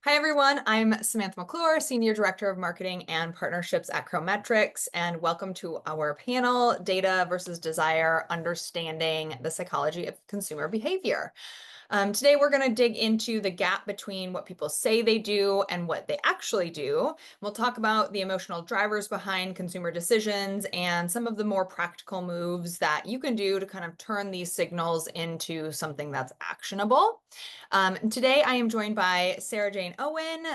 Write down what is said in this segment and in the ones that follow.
Hi, everyone. I'm Samantha McClure, Senior Director of Marketing and Partnerships at Chrometrics, and welcome to our panel, Data versus Desire, Understanding the Psychology of Consumer Behavior. Today, we're going to dig into the gap between what people say they do and what they actually do. We'll talk about the emotional drivers behind consumer decisions and some of the more practical moves that you can do to kind of turn these signals into something that's actionable. Today, I am joined by Sarah Jane Owen,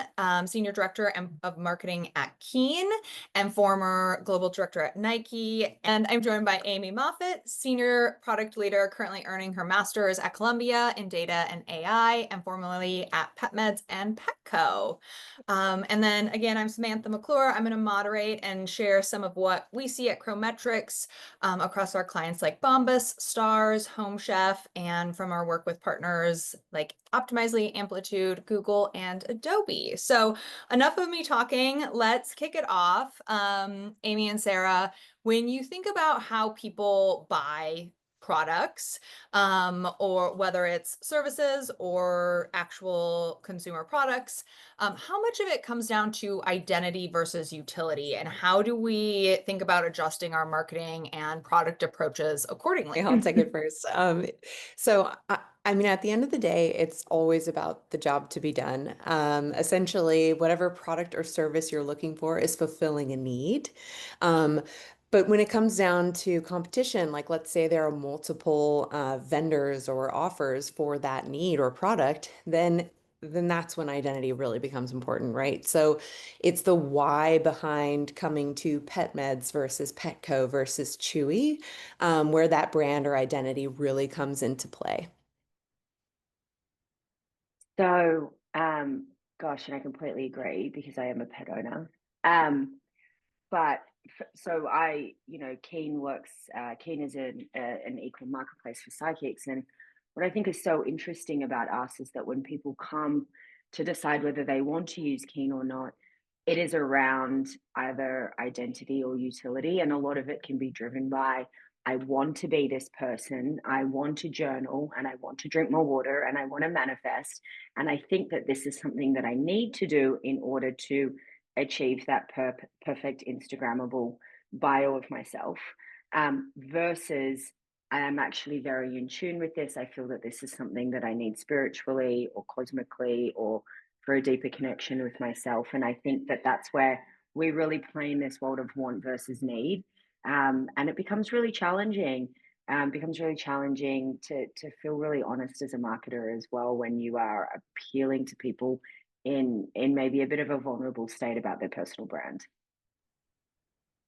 Senior Director of Marketing at Keen and former Global Director at Nike. And I'm joined by Amy Moffett, Senior Product Leader, currently earning her master's at Columbia in Data and AI, and formerly at PetMeds and Petco. And then again, I'm Samantha McClure. I'm going to moderate and share some of what we see at Chrometrics across our clients like Bombas, Stars, Home Chef, and from our work with partners like Optimizely, Amplitude, Google, and Adobe. So enough of me talking. Let's kick it off. Amy and Sarah, when you think about how people buy products, or whether it's services or actual consumer products, how much of it comes down to identity versus utility, and how do we think about adjusting our marketing and product approaches accordingly? I'll take it first. At the end of the day, it's always about the job to be done. Essentially, whatever product or service you're looking for is fulfilling a need. Um, but when it comes down to competition, like let's say there are multiple vendors or offers for that need or product, then that's when identity really becomes important, right? So it's the why behind coming to Pet Meds versus Petco versus Chewy, where that brand or identity really comes into play. So, gosh, and I completely agree because I am a pet owner. Um, but Keen is an equal marketplace for psychics. And what I think is so interesting about us is that when people come to decide whether they want to use Keen or not, it is around either identity or utility. And a lot of it can be driven by, I want to be this person, I want to journal, and I want to drink more water, and I want to manifest. And I think that this is something that I need to do in order to achieve that perfect Instagrammable bio of myself, versus I am actually very in tune with this. I feel that this is something that I need spiritually or cosmically or for a deeper connection with myself. And I think that that's where we really play in this world of want versus need. And it becomes really challenging to feel really honest as a marketer as well when you are appealing to people in maybe a bit of a vulnerable state about their personal brand.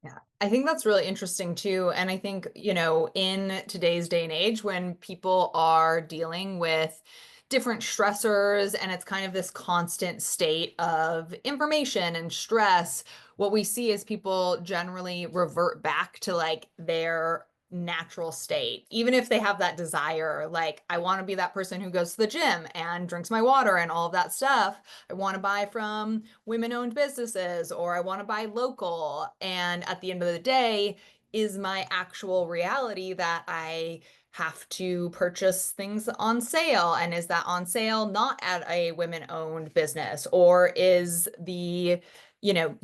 Yeah, I think that's really interesting too. And I think, in today's day and age, when people are dealing with different stressors and it's kind of this constant state of information and stress, what we see is people generally revert back to like their natural state, even if they have that desire, like, I want to be that person who goes to the gym and drinks my water and all of that stuff. I want to buy from women-owned businesses, or I want to buy local. And at the end of the day, is my actual reality that I have to purchase things on sale? And is that on sale not at a women-owned business? Or is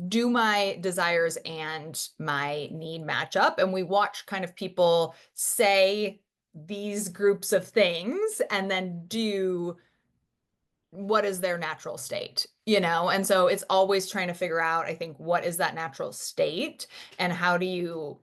do my desires and my need match up? And we watch kind of people say these groups of things and then do what is their natural state, And so it's always trying to figure out, I think, what is that natural state and how do you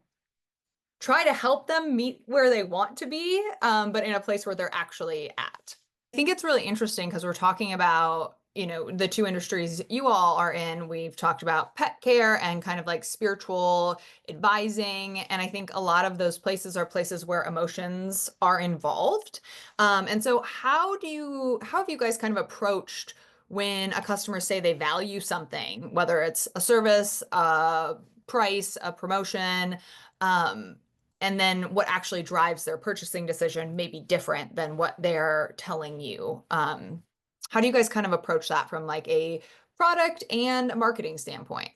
try to help them meet where they want to be, but in a place where they're actually at. I think it's really interesting because we're talking about, the two industries you all are in. We've talked about pet care and kind of like spiritual advising. And I think a lot of those places are places where emotions are involved. And so how have you guys kind of approached when a customer say they value something, whether it's a service, a price, a promotion, and then what actually drives their purchasing decision may be different than what they're telling you. How do you guys kind of approach that from like a product and a marketing standpoint?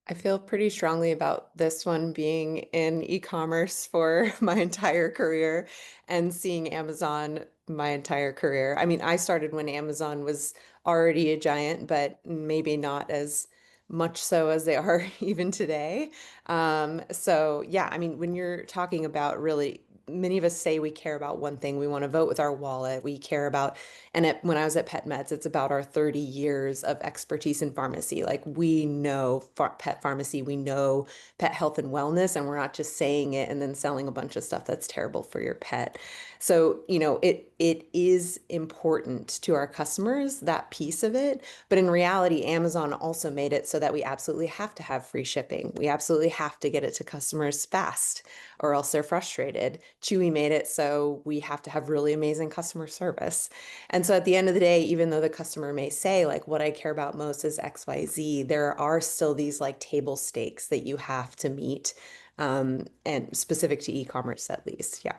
I feel pretty strongly about this one being in e-commerce for my entire career and seeing Amazon my entire career. I mean, I started when Amazon was already a giant, but maybe not as much so as they are even today. So yeah, I mean, when you're talking about really, many of us say we care about one thing. We want to vote with our wallet. We care about, and when I was at Pet Meds, it's about our 30 years of expertise in pharmacy. Like we know pet pharmacy, we know pet health and wellness, and we're not just saying it and then selling a bunch of stuff that's terrible for your pet. So, it is important to our customers, that piece of it. But in reality, Amazon also made it so that we absolutely have to have free shipping. We absolutely have to get it to customers fast, or else they're frustrated. Chewy made it so we have to have really amazing customer service. And so at the end of the day, even though the customer may say, like, what I care about most is XYZ, there are still these like table stakes that you have to meet, and specific to e-commerce at least. Yeah.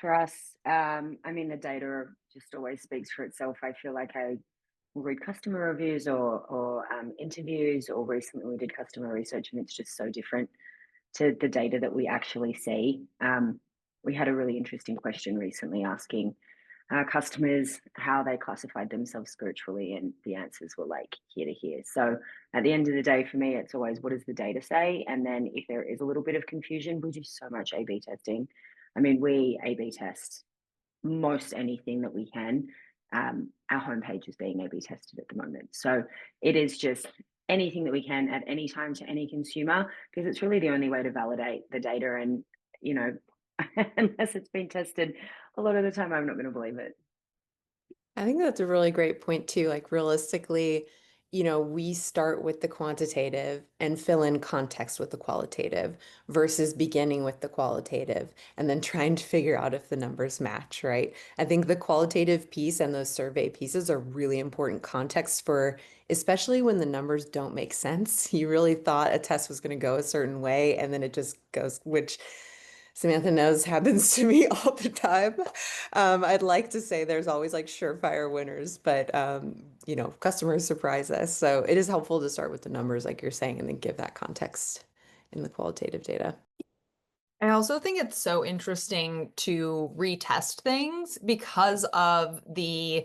For us, I mean, the data just always speaks for itself. I feel like I will read customer reviews or interviews, or recently we did customer research, and it's just so different to the data that we actually see. We had a really interesting question recently asking customers how they classified themselves spiritually, and the answers were like here to here. So at the end of the day, for me, it's always what does the data say? And then if there is a little bit of confusion, we do so much A B testing. I mean, we A B test most anything that we can. Our homepage is being A/B tested at the moment, so it is just anything that we can at any time to any consumer, because it's really the only way to validate the data. And you know, unless it's been tested, a lot of the time I'm not going to believe it. I think that's a really great point too. Like realistically, we start with the quantitative and fill in context with the qualitative versus beginning with the qualitative and then trying to figure out if the numbers match, right? I think the qualitative piece and those survey pieces are really important context for, especially when the numbers don't make sense. You really thought a test was going to go a certain way and then it just goes, which Samantha knows happens to me all the time. I'd like to say there's always like surefire winners, but customers surprise us. So it is helpful to start with the numbers, like you're saying, and then give that context in the qualitative data. I also think it's so interesting to retest things because of the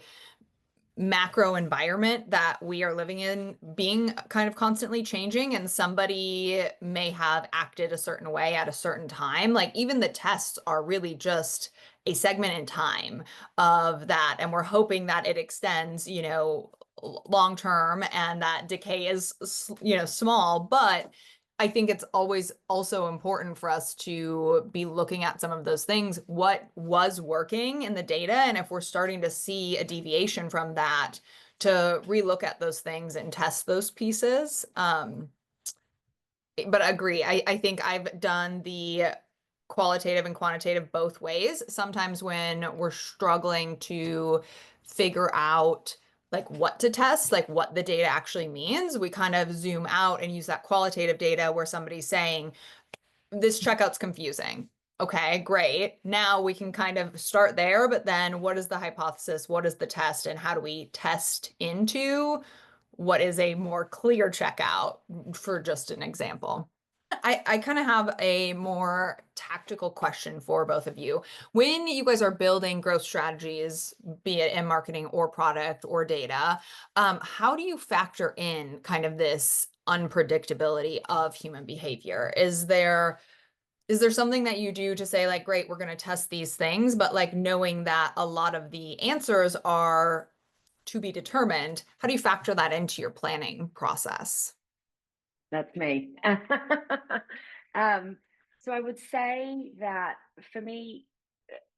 macro environment that we are living in being kind of constantly changing, and somebody may have acted a certain way at a certain time. Like even the tests are really just a segment in time of that, and we're hoping that it extends, long term, and that decay is, small. But I think it's always also important for us to be looking at some of those things, what was working in the data, and if we're starting to see a deviation from that, to relook at those things and test those pieces. But I agree. I think I've done the qualitative and quantitative both ways. Sometimes when we're struggling to figure out like what to test, like what the data actually means, we kind of zoom out and use that qualitative data where somebody's saying, this checkout's confusing. Okay, great. Now we can kind of start there, but then what is the hypothesis? What is the test? And how do we test into what is a more clear checkout, for just an example? I kind of have a more tactical question for both of you. When you guys are building growth strategies, be it in marketing or product or data, how do you factor in kind of this unpredictability of human behavior? Is there something that you do to say like, great, we're going to test these things, but like knowing that a lot of the answers are to be determined, how do you factor that into your planning process? That's me. So I would say that for me,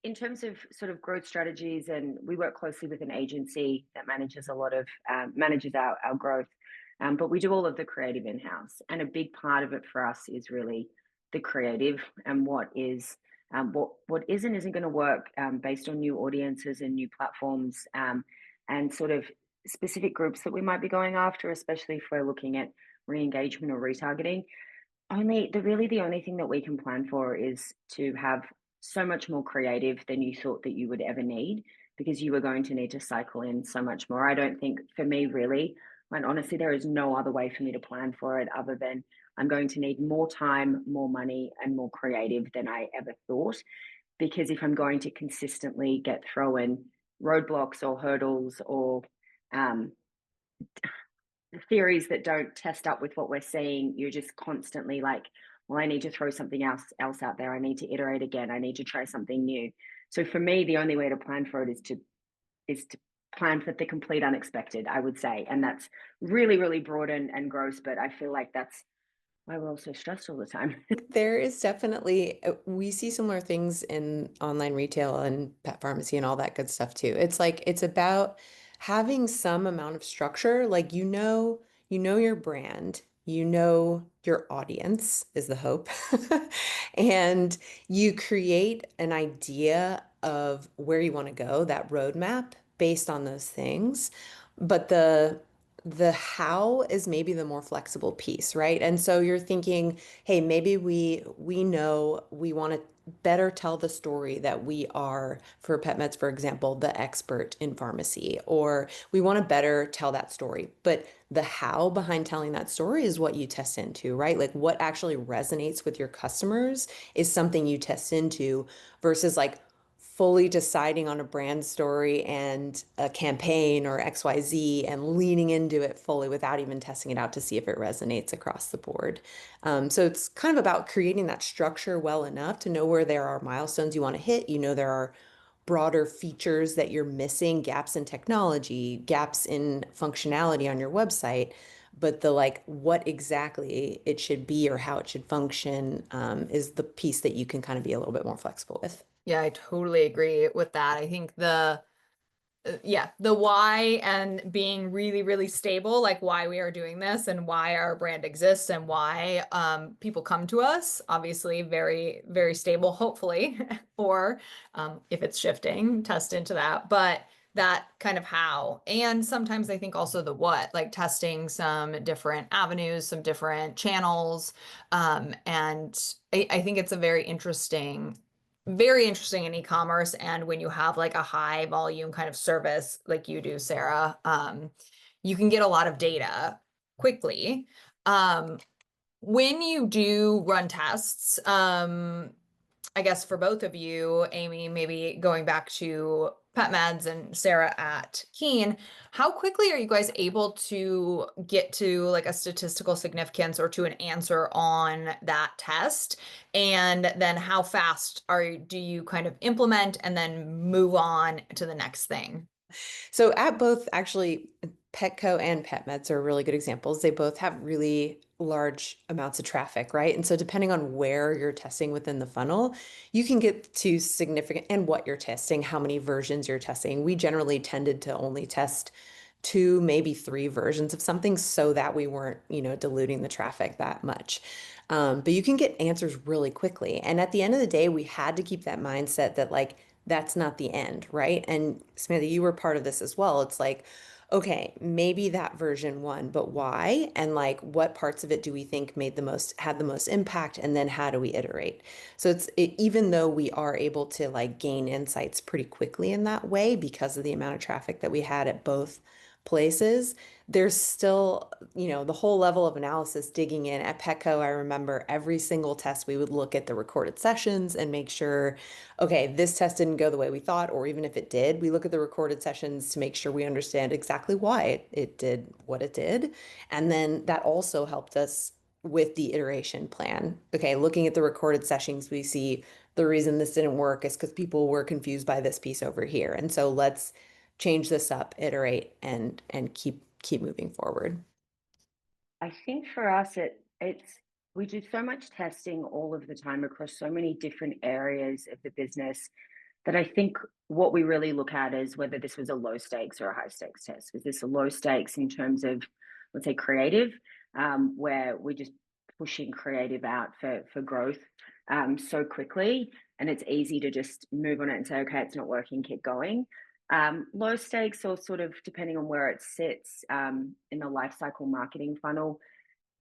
in terms of sort of growth strategies, and we work closely with an agency that manages a lot of manages our growth, but we do all of the creative in house, and a big part of it for us is really the creative and what isn't going to work based on new audiences and new platforms, and sort of specific groups that we might be going after, especially if we're looking at re-engagement or retargeting. The only thing that we can plan for is to have so much more creative than you thought that you would ever need, because you are going to need to cycle in so much more. I don't think for me really, and honestly, there is no other way for me to plan for it other than I'm going to need more time, more money, and more creative than I ever thought. Because if I'm going to consistently get thrown roadblocks or hurdles or um, theories that don't test up with what we're seeing. You're just constantly like, well, I need to throw something else out there. I need to iterate again. I need to try something new. So for me, the only way to plan for it is to plan for the complete unexpected, I would say. And that's really, really broad and gross, but I feel like that's why we're all so stressed all the time. There is definitely, we see similar things in online retail and pet pharmacy and all that good stuff too. It's like, it's about having some amount of structure. Like, you know your brand, you know your audience is the hope. And you create an idea of where you want to go, that roadmap based on those things. But the how is maybe the more flexible piece, right? And so you're thinking, hey, maybe we know we want to better tell the story that we are, for pet meds, for example, the expert in pharmacy, or we want to better tell that story. But the how behind telling that story is what you test into, right? Like what actually resonates with your customers is something you test into versus like fully deciding on a brand story and a campaign or XYZ and leaning into it fully without even testing it out to see if it resonates across the board. So it's kind of about creating that structure well enough to know where there are milestones you want to hit. You know, there are broader features that you're missing, gaps in technology, gaps in functionality on your website. But the like what exactly it should be or how it should function is the piece that you can kind of be a little bit more flexible with. Yeah, I totally agree with that. I think yeah, the why and being really, really stable, like why we are doing this and why our brand exists and why people come to us, obviously very, very stable, hopefully, or if it's shifting, test into that. But that kind of how. And sometimes I think also the what, like testing some different avenues, some different channels. And I think it's a very interesting in e-commerce and when you have like a high volume kind of service like you do, Sarah, you can get a lot of data quickly. Um, when you do run tests, I guess for both of you, Amy, maybe going back to Pet Meds and Sarah at Keen, how quickly are you guys able to get to like a statistical significance or to an answer on that test? And then how fast do you kind of implement and then move on to the next thing? So at both, actually, Petco and PetMeds are really good examples. They both have really large amounts of traffic, right? And so depending on where you're testing within the funnel, you can get to significant and what you're testing, how many versions you're testing. We generally tended to only test two, maybe three versions of something so that we weren't, diluting the traffic that much. But you can get answers really quickly. And at the end of the day, we had to keep that mindset that like that's not the end, right? And Samantha, you were part of this as well. It's like, okay, maybe that version won, but why? And like what parts of it do we think had the most impact? And then how do we iterate? So even though we are able to like gain insights pretty quickly in that way because of the amount of traffic that we had at both places, there's still, the whole level of analysis digging in. At Petco, I remember every single test, we would look at the recorded sessions and make sure, okay, this test didn't go the way we thought, or even if it did, we look at the recorded sessions to make sure we understand exactly why it did what it did. And then that also helped us with the iteration plan. Okay, looking at the recorded sessions, we see the reason this didn't work is because people were confused by this piece over here. And so let's change this up, iterate, and keep moving forward. I think for us, it's we do so much testing all of the time across so many different areas of the business that I think what we really look at is whether this was a low stakes or a high stakes test. Was this a low stakes in terms of, let's say, creative, where we're just pushing creative out for growth so quickly, and it's easy to just move on it and say, okay, it's not working, keep going. Low stakes, or sort of depending on where it sits in the life cycle marketing funnel.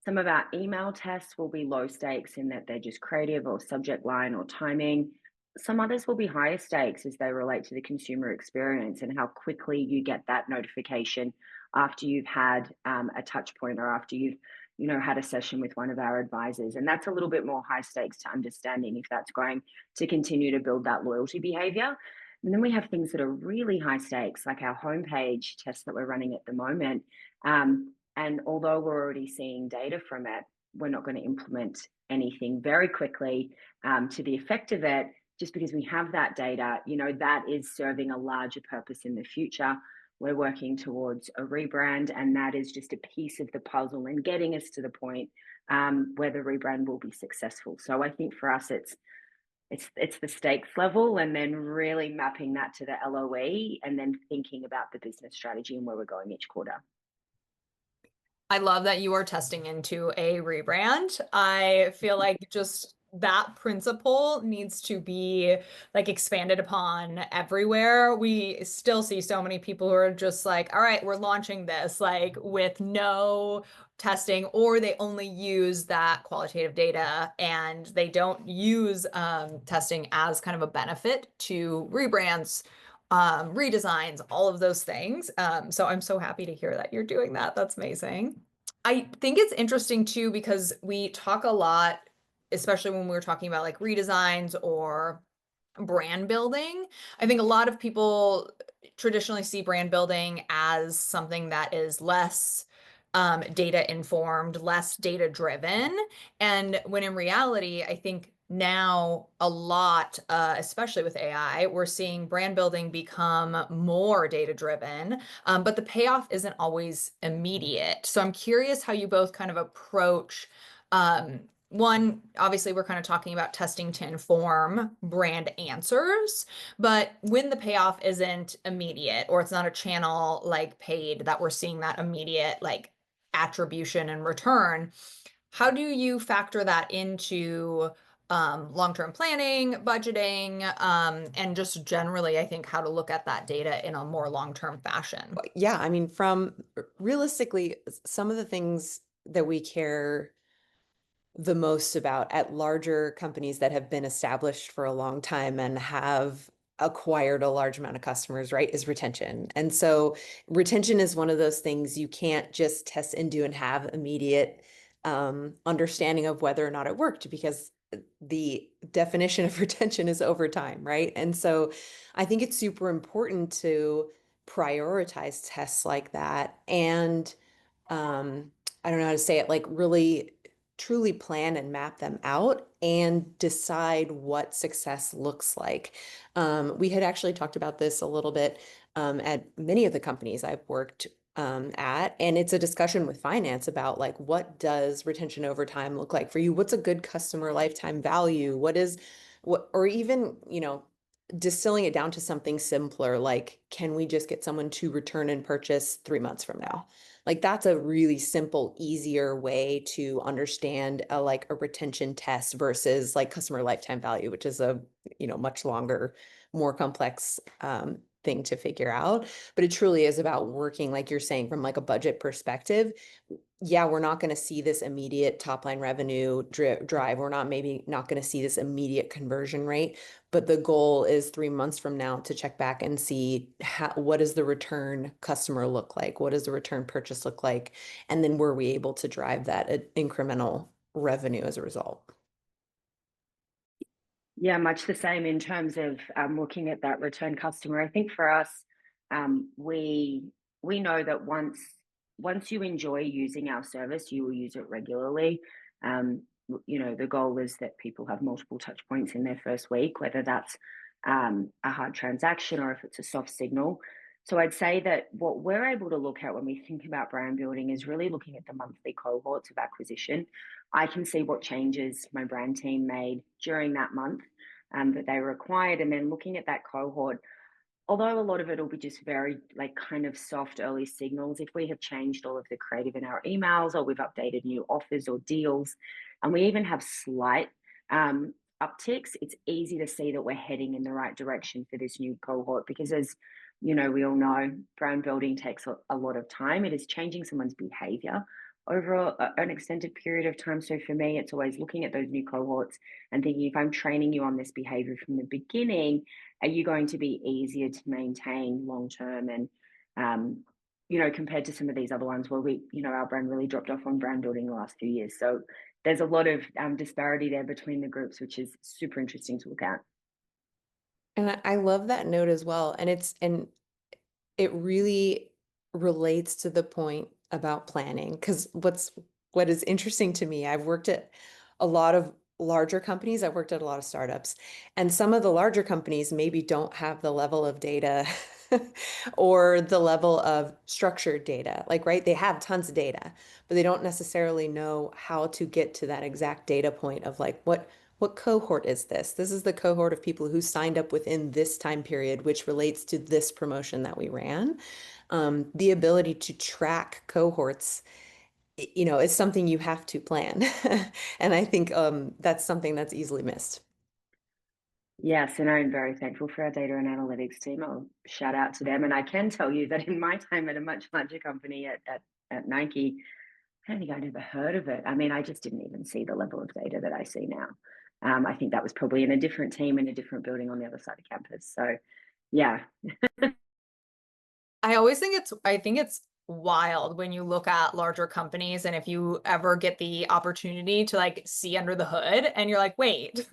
Some of our email tests will be low stakes in that they're just creative or subject line or timing. Some others will be higher stakes as they relate to the consumer experience and how quickly you get that notification after you've had a touch point or after you've had a session with one of our advisors. And that's a little bit more high stakes to understanding if that's going to continue to build that loyalty behavior. And then we have things that are really high stakes, like our homepage test that we're running at the moment. And although we're already seeing data from it, we're not going to implement anything very quickly to the effect of it, just because we have that data, that is serving a larger purpose in the future. We're working towards a rebrand, and that is just a piece of the puzzle and getting us to the point where the rebrand will be successful. So I think for us, it's the stakes level, and then really mapping that to the LOE, and then thinking about the business strategy and where we're going each quarter. I love that you are testing into a rebrand. I feel like just that principle needs to be like expanded upon everywhere. We still see so many people who are just like, all right, we're launching this like with no testing, or they only use that qualitative data and they don't use testing as kind of a benefit to rebrands, redesigns, all of those things. So I'm so happy to hear that you're doing that. That's amazing. I think it's interesting too because we talk a lot, especially when we were talking about like redesigns or brand building. I think a lot of people traditionally see brand building as something that is less data informed, less data driven. And when in reality, I think now a lot, especially with AI, we're seeing brand building become more data driven, but the payoff isn't always immediate. So I'm curious how you both kind of approach one, obviously, we're kind of talking about testing to inform brand answers, but when the payoff isn't immediate or it's not a channel like paid that we're seeing that immediate like attribution and return, how do you factor that into long-term planning, budgeting, and just generally, I think, how to look at that data in a more long-term fashion? Yeah, I mean, from realistically, some of the things that we care the most about at larger companies that have been established for a long time and have acquired a large amount of customers, right, is retention. And so retention is one of those things you can't just test into and have immediate understanding of whether or not it worked, because the definition of retention is over time, right? And so I think it's super important to prioritize tests like that and I don't know how to say it, like really truly plan and map them out and decide what success looks like. We had actually talked about this a little bit at many of the companies I've worked at, and it's a discussion with finance about like what does retention over time look like for you? What's a good customer lifetime value? What is what, or even, distilling it down to something simpler, like can we just get someone to return and purchase 3 months from now? Like that's a really simple, easier way to understand like a retention test versus like customer lifetime value, which is a, much longer, more complex thing to figure out. But it truly is about working, like you're saying, from like a budget perspective. Yeah, we're not going to see this immediate top line revenue drive. We're maybe not going to see this immediate conversion rate, but the goal is 3 months from now to check back and see what does the return customer look like? What does the return purchase look like? And then were we able to drive that incremental revenue as a result? Yeah, much the same in terms of looking at that return customer. I think for us, we know that once you enjoy using our service, you will use it regularly. The goal is that people have multiple touch points in their first week, whether that's a hard transaction or if it's a soft signal. So I'd say that what we're able to look at when we think about brand building is really looking at the monthly cohorts of acquisition. I can see what changes my brand team made during that month that they were acquired, and then looking at that cohort, although a lot of it will be just very like kind of soft early signals, if we have changed all of the creative in our emails or we've updated new offers or deals, and we even have slight upticks, it's easy to see that we're heading in the right direction for this new cohort, because as we all know, brand building takes a lot of time. It is changing someone's behavior over an extended period of time. So for me, it's always looking at those new cohorts and thinking, if I'm training you on this behavior from the beginning, are you going to be easier to maintain long term? And compared to some of these other ones where our brand really dropped off on brand building the last few years. So there's a lot of disparity there between the groups, which is super interesting to look at. And I love that note as well. And it really relates to the point about planning. Because what is interesting to me, I've worked at a lot of larger companies, I've worked at a lot of startups, and some of the larger companies maybe don't have the level of data or the level of structured data. Like, right, they have tons of data, but they don't necessarily know how to get to that exact data point of like what cohort is this? This is the cohort of people who signed up within this time period, which relates to this promotion that we ran. The ability to track cohorts, is something you have to plan. And I think that's something that's easily missed. Yes, and I'm very thankful for our data and analytics team. I'll shout out to them. And I can tell you that in my time at a much larger company at Nike, I don't think I'd ever heard of it. I mean, I just didn't even see the level of data that I see now. I think that was probably in a different team in a different building on the other side of campus. So, yeah, I think it's wild when you look at larger companies and if you ever get the opportunity to like see under the hood and you're like, wait,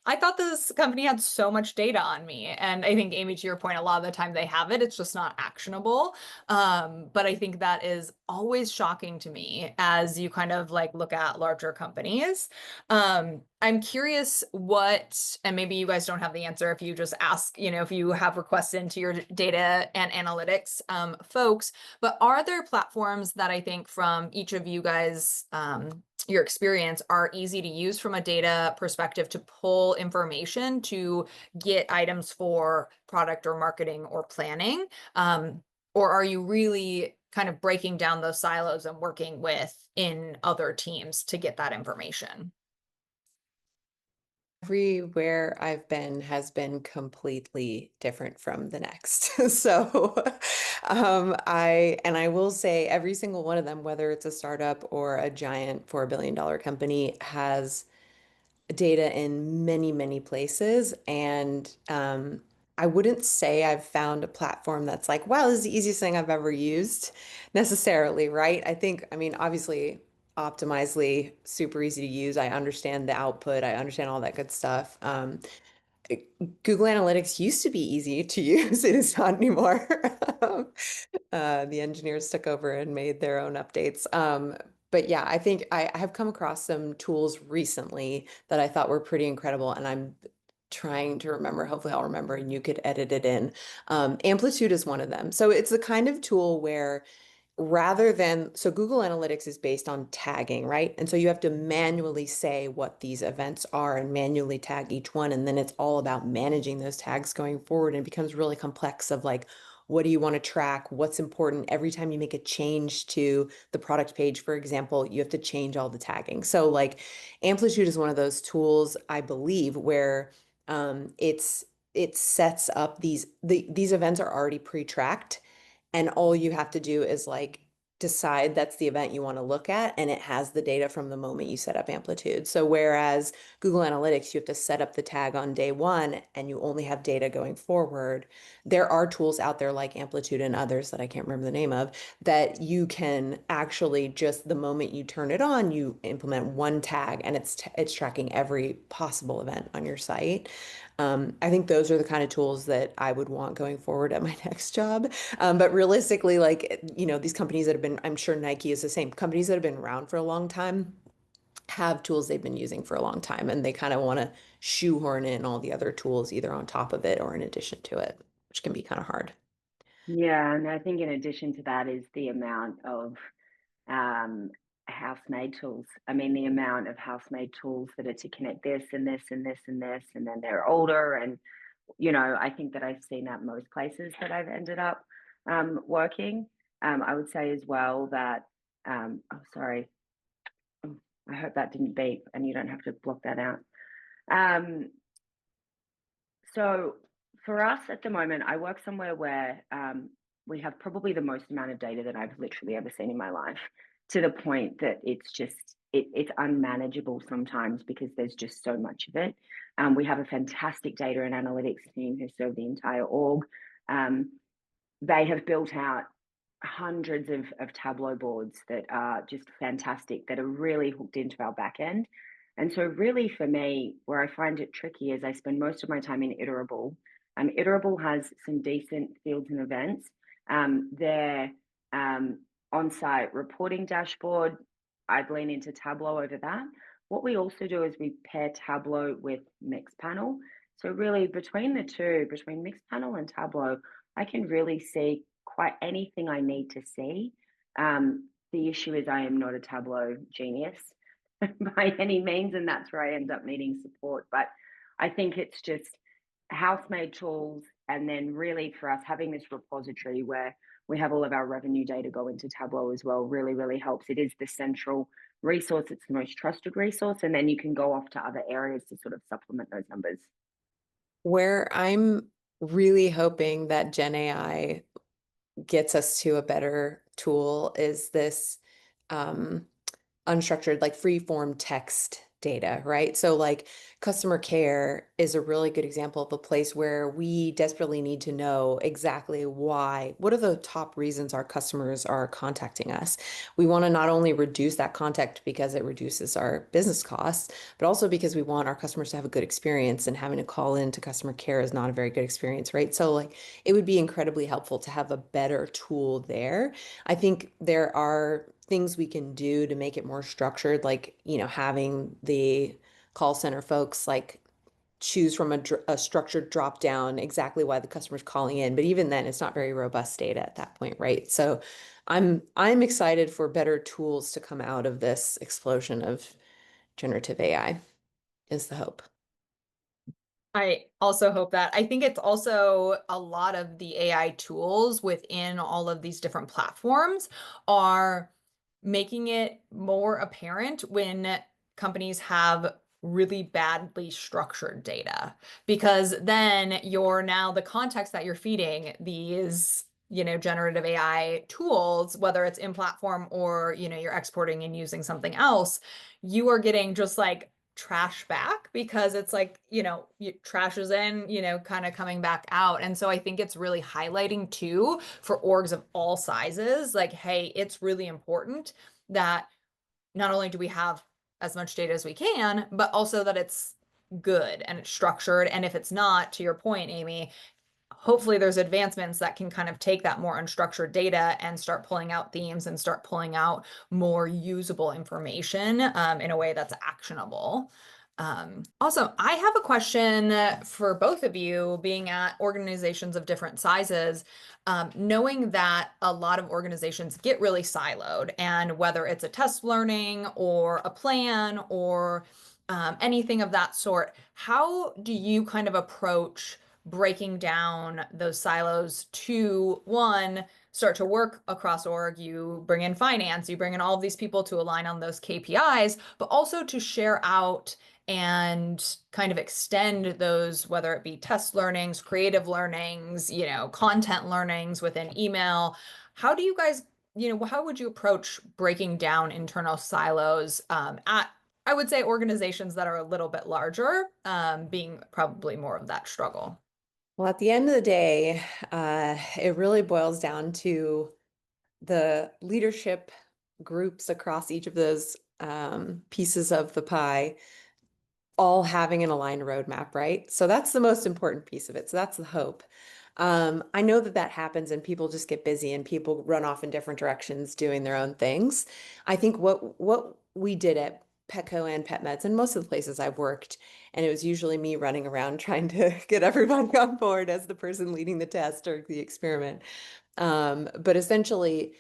I thought this company had so much data on me. And I think Amy, to your point, a lot of the time they have it, it's just not actionable. But I think that is always shocking to me as you kind of like look at larger companies. I'm curious and maybe you guys don't have the answer if you just ask, if you have requests into your data and analytics folks, but are there platforms that I think from each of you guys, your experience are easy to use from a data perspective to pull information to get items for product or marketing or planning? Or are you really kind of breaking down those silos and working with in other teams to get that information? Everywhere I've been has been completely different from the next. So, I will say every single one of them, whether it's a startup or a giant $4 billion company, has data in many, many places. And I wouldn't say I've found a platform that's like, wow, this is the easiest thing I've ever used necessarily, right? I mean, obviously, Optimizely, super easy to use. I understand the output, I understand all that good stuff. Google Analytics used to be easy to use. It is not anymore. The engineers took over and made their own updates. But yeah, I think I have come across some tools recently that I thought were pretty incredible, and I'm trying to remember. Hopefully, I'll remember, and you could edit it in. Amplitude is one of them. So it's the kind of tool where so Google Analytics is based on tagging, right? And so you have to manually say what these events are and manually tag each one. And then it's all about managing those tags going forward. And it becomes really complex of like, what do you want to track? What's important? Every time you make a change to the product page, for example, you have to change all the tagging. So like Amplitude is one of those tools, I believe, where it sets up these events are already pre-tracked, and all you have to do is like decide that's the event you want to look at, and it has the data from the moment you set up Amplitude. So whereas Google Analytics, you have to set up the tag on day one and you only have data going forward, there are tools out there like Amplitude and others that I can't remember the name of, that you can actually just the moment you turn it on, you implement one tag and it's tracking every possible event on your site. I think those are the kind of tools that I would want going forward at my next job. But realistically, like, these companies that have been, I'm sure Nike is the same, companies that have been around for a long time have tools they've been using for a long time, and they kind of want to shoehorn in all the other tools either on top of it or in addition to it, which can be kind of hard. yeah. And I think in addition to that is the amount of um, house-made tools. I mean, the amount of house-made tools that are to connect this and this and this and this, and then they're older. And, I think that I've seen that most places that I've ended up working. I would say as well that, oh, sorry, oh, I hope that didn't beep and you don't have to block that out. Um, so for us at the moment, I work somewhere where we have probably the most amount of data that I've literally ever seen in my life, to the point that it's unmanageable sometimes because there's just so much of it. We have a fantastic data and analytics team who serve the entire org. Um, they have built out hundreds of Tableau boards that are just fantastic, that are really hooked into our back end. And so, really, for me, where I find it tricky is I spend most of my time in iterable. Iterable has some decent fields and events. Their on-site reporting dashboard, I'd lean into Tableau over that. What we also do is we pair Tableau with Mixpanel. So really between the two, between Mixpanel and Tableau, I can really see quite anything I need to see. The issue is I am not a Tableau genius by any means, and that's where I end up needing support. But I think it's just house-made tools, and then really for us having this repository where we have all of our revenue data go into Tableau as well really, really helps. It is the central resource, it's the most trusted resource, and then you can go off to other areas to sort of supplement those numbers. Where I'm really hoping that Gen AI gets us to a better tool is this unstructured, like free form text data, right? So like customer care is a really good example of a place where we desperately need to know exactly why, what are the top reasons our customers are contacting us. We want to not only reduce that contact because it reduces our business costs, but also because we want our customers to have a good experience, and having to call into customer care is not a very good experience, right? So like it would be incredibly helpful to have a better tool there. I think there are things we can do to make it more structured, like, having the call center folks like choose from a structured drop down exactly why the customer's calling in. But even then, it's not very robust data at that point, right? So I'm excited for better tools to come out of this explosion of generative AI is the hope. I also hope that. I think it's also a lot of the AI tools within all of these different platforms are making it more apparent when companies have really badly structured data, because then you're now the context that you're feeding these, generative AI tools, whether it's in platform or, you're exporting and using something else, you are getting just like trash back because it's like, trash is in, kind of coming back out. And so I think it's really highlighting too for orgs of all sizes, like, hey, it's really important that not only do we have as much data as we can, but also that it's good and it's structured. And if it's not, to your point, Amy, hopefully there's advancements that can kind of take that more unstructured data and start pulling out themes and start pulling out more usable information in a way that's actionable. Also, I have a question for both of you, being at organizations of different sizes, knowing that a lot of organizations get really siloed, and whether it's a test learning or a plan or anything of that sort, how do you kind of approach breaking down those silos to, one, start to work across org? You bring in finance, you bring in all of these people to align on those KPIs, but also to share out and kind of extend those, whether it be test learnings, creative learnings, content learnings within email. How do you guys, how would you approach breaking down internal silos at, I would say, organizations that are a little bit larger, being probably more of that struggle? Well, at the end of the day, it really boils down to the leadership groups across each of those pieces of the pie all having an aligned roadmap, right? So that's the most important piece of it. So that's the hope. I know that that happens and people just get busy and people run off in different directions doing their own things. I think what we did at Petco and PetMeds and most of the places I've worked, and it was usually me running around trying to get everybody on board as the person leading the test or the experiment. But essentially,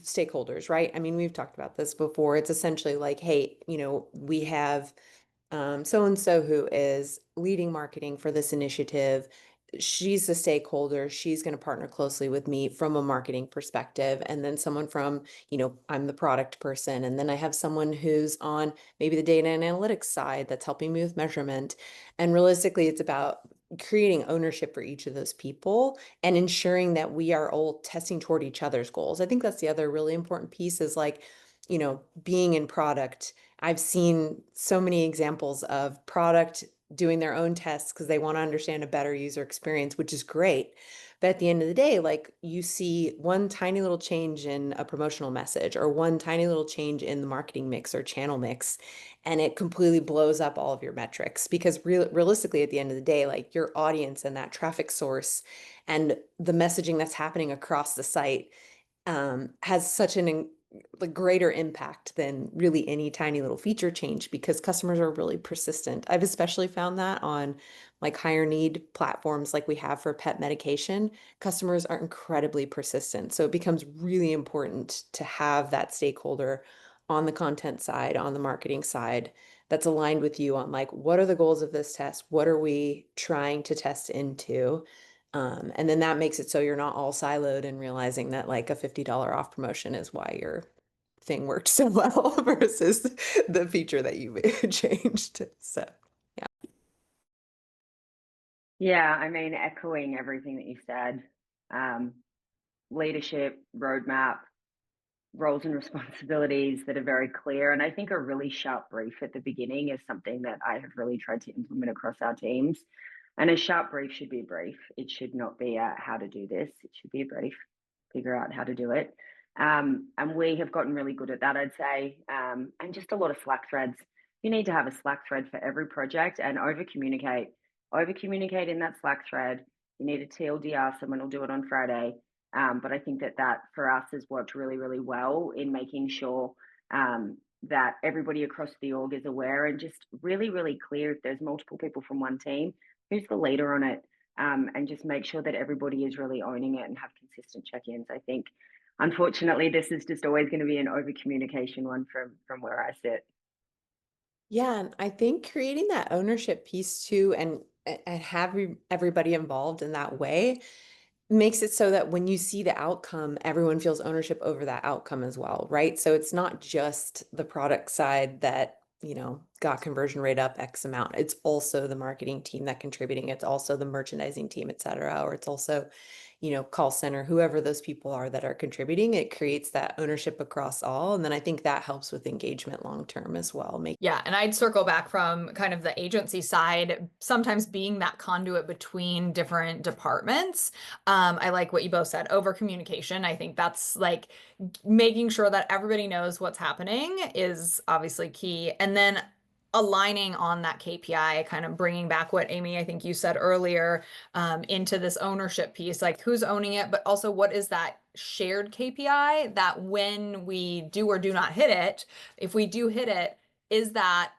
stakeholders, right? I mean, we've talked about this before. It's essentially like, hey, we have so and so who is leading marketing for this initiative. She's the stakeholder. She's going to partner closely with me from a marketing perspective. And then someone from, I'm the product person. And then I have someone who's on maybe the data and analytics side that's helping me with measurement. And realistically, it's about creating ownership for each of those people and ensuring that we are all testing toward each other's goals. I think that's the other really important piece is like, being in product. I've seen so many examples of product doing their own tests because they want to understand a better user experience, which is great. But at the end of the day, like you see one tiny little change in a promotional message or one tiny little change in the marketing mix or channel mix, and it completely blows up all of your metrics because realistically, at the end of the day, like your audience and that traffic source and the messaging that's happening across the site has such an like greater impact than really any tiny little feature change because customers are really persistent. I've especially found that on like higher need platforms like we have for pet medication, customers are incredibly persistent. So it becomes really important to have that stakeholder on the content side, on the marketing side, that's aligned with you on like what are the goals of this test? What are we trying to test into? And then that makes it so you're not all siloed and realizing that like a $50 off promotion is why your thing worked so well versus the feature that you changed. So, yeah. Yeah, I mean, echoing everything that you said, um, leadership, roadmap, roles and responsibilities that are very clear. And I think a really sharp brief at the beginning is something that I have really tried to implement across our teams. And a sharp brief should be a brief. It should not be a how to do this. It should be a brief, figure out how to do it. And we have gotten really good at that, I'd say. And just a lot of Slack threads. You need to have a Slack thread for every project and over communicate. Over communicate in that Slack thread. You need a TLDR, someone will do it on Friday. But I think that for us has worked really, really well in making sure that everybody across the org is aware and just really, really clear if there's multiple people from one team, who's the leader on it, and just make sure that everybody is really owning it and have consistent check-ins. I think, unfortunately, this is just always going to be an over communication one from where I sit. Yeah, and I think creating that ownership piece too and have everybody involved in that way makes it so that when you see the outcome, everyone feels ownership over that outcome as well, right? So it's not just the product side that, got conversion rate up X amount. It's also the marketing team that contributing. It's also the merchandising team, et cetera, or it's also, call center, whoever those people are that are contributing. It creates that ownership across all. And then I think that helps with engagement long term as well. Yeah, and I'd circle back from kind of the agency side, sometimes being that conduit between different departments. I like what you both said, over communication. I think that's like making sure that everybody knows what's happening is obviously key. And then aligning on that KPI, kind of bringing back what Amy, I think you said earlier, into this ownership piece, like who's owning it, but also what is that shared KPI that when we do or do not hit it, if we do hit it, is that,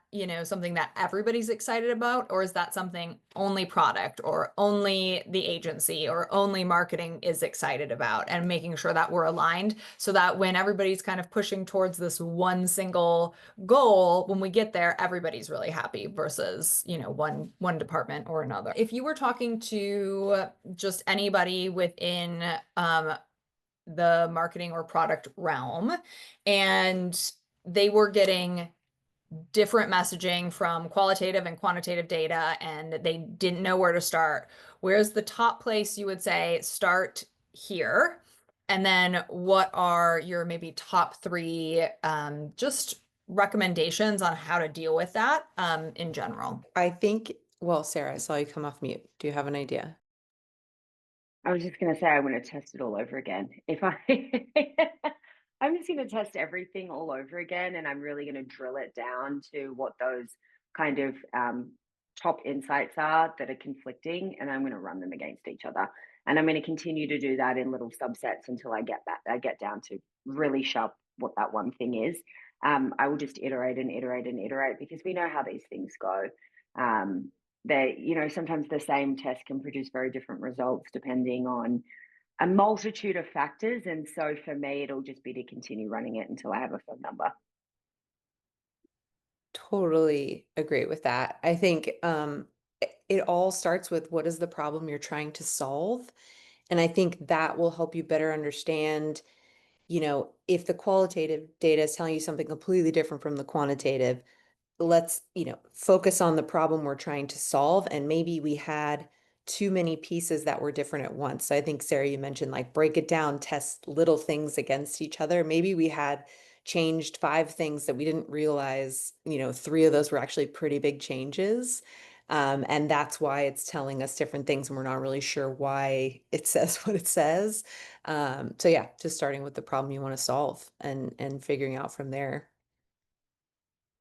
something that everybody's excited about, or is that something only product or only the agency or only marketing is excited about? And making sure that we're aligned so that when everybody's kind of pushing towards this one single goal, when we get there, everybody's really happy versus, one department or another. If you were talking to just anybody within the marketing or product realm and they were getting different messaging from qualitative and quantitative data and they didn't know where to start, where's the top place you would say start here? And then what are your maybe top three just recommendations on how to deal with that in general? I think, well, Sarah, I saw you come off mute. Do you have an idea? I was just going to say I want to test it all over again. If I, I'm just going to test everything all over again, and I'm really going to drill it down to what those kind of top insights are that are conflicting, and I'm going to run them against each other. And I'm going to continue to do that in little subsets until I get down to really sharp what that one thing is. I will just iterate and iterate and iterate because we know how these things go. Um, Sometimes the same test can produce very different results depending on a multitude of factors. And so for me, it'll just be to continue running it until I have a firm number. Totally agree with that. I think it all starts with what is the problem you're trying to solve. And I think that will help you better understand, if the qualitative data is telling you something completely different from the quantitative, let's, focus on the problem we're trying to solve. And maybe we had too many pieces that were different at once. So I think, Sarah, you mentioned like break it down, test little things against each other. Maybe we had changed 5 things that we didn't realize, 3 of those were actually pretty big changes. And that's why it's telling us different things and we're not really sure why it says what it says. So yeah, just starting with the problem you want to solve and figuring out from there.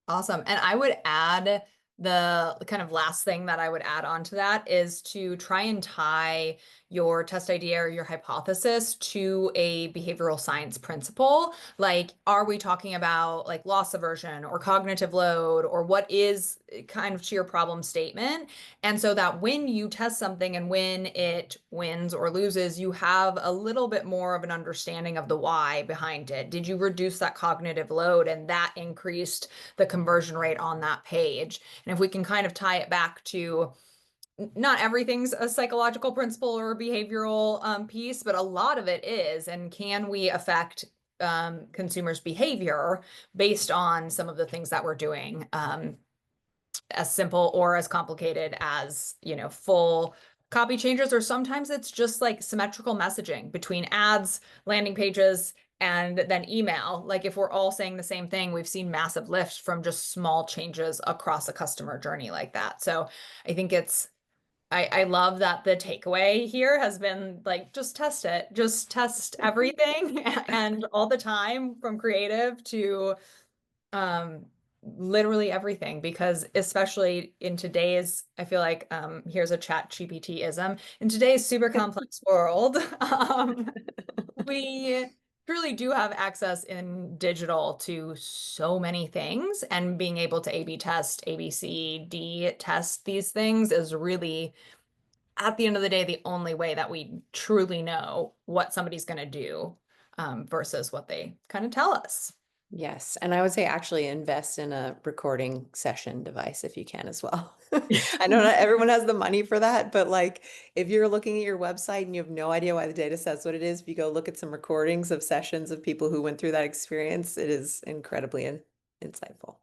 Awesome. And I would add the kind of last thing that I would add on to that is to try and tie your test idea or your hypothesis to a behavioral science principle. Like, are we talking about like loss aversion or cognitive load, or what is kind of to your problem statement? And so that when you test something and when it wins or loses, you have a little bit more of an understanding of the why behind it. Did you reduce that cognitive load and that increased the conversion rate on that page? And if we can kind of tie it back to not everything's a psychological principle or a behavioral piece, but a lot of it is. And can we affect consumers' behavior based on some of the things that we're doing? As simple or as complicated as, full copy changes, or sometimes it's just like symmetrical messaging between ads, landing pages, and then email. Like if we're all saying the same thing, we've seen massive lifts from just small changes across a customer journey like that. So I think I love that the takeaway here has been like, just test it, just test everything and all the time from creative to um, literally everything, because especially in today's, I feel like here's a chat GPT-ism. In today's super complex world, we truly do have access in digital to so many things, and being able to A/B test, ABCD test these things is really, at the end of the day, the only way that we truly know what somebody's going to do versus what they kind of tell us. Yes, and I would say actually invest in a recording session device if you can as well. I know not everyone has the money for that, but like if you're looking at your website and you have no idea why the data says what it is, if you go look at some recordings of sessions of people who went through that experience, it is incredibly insightful.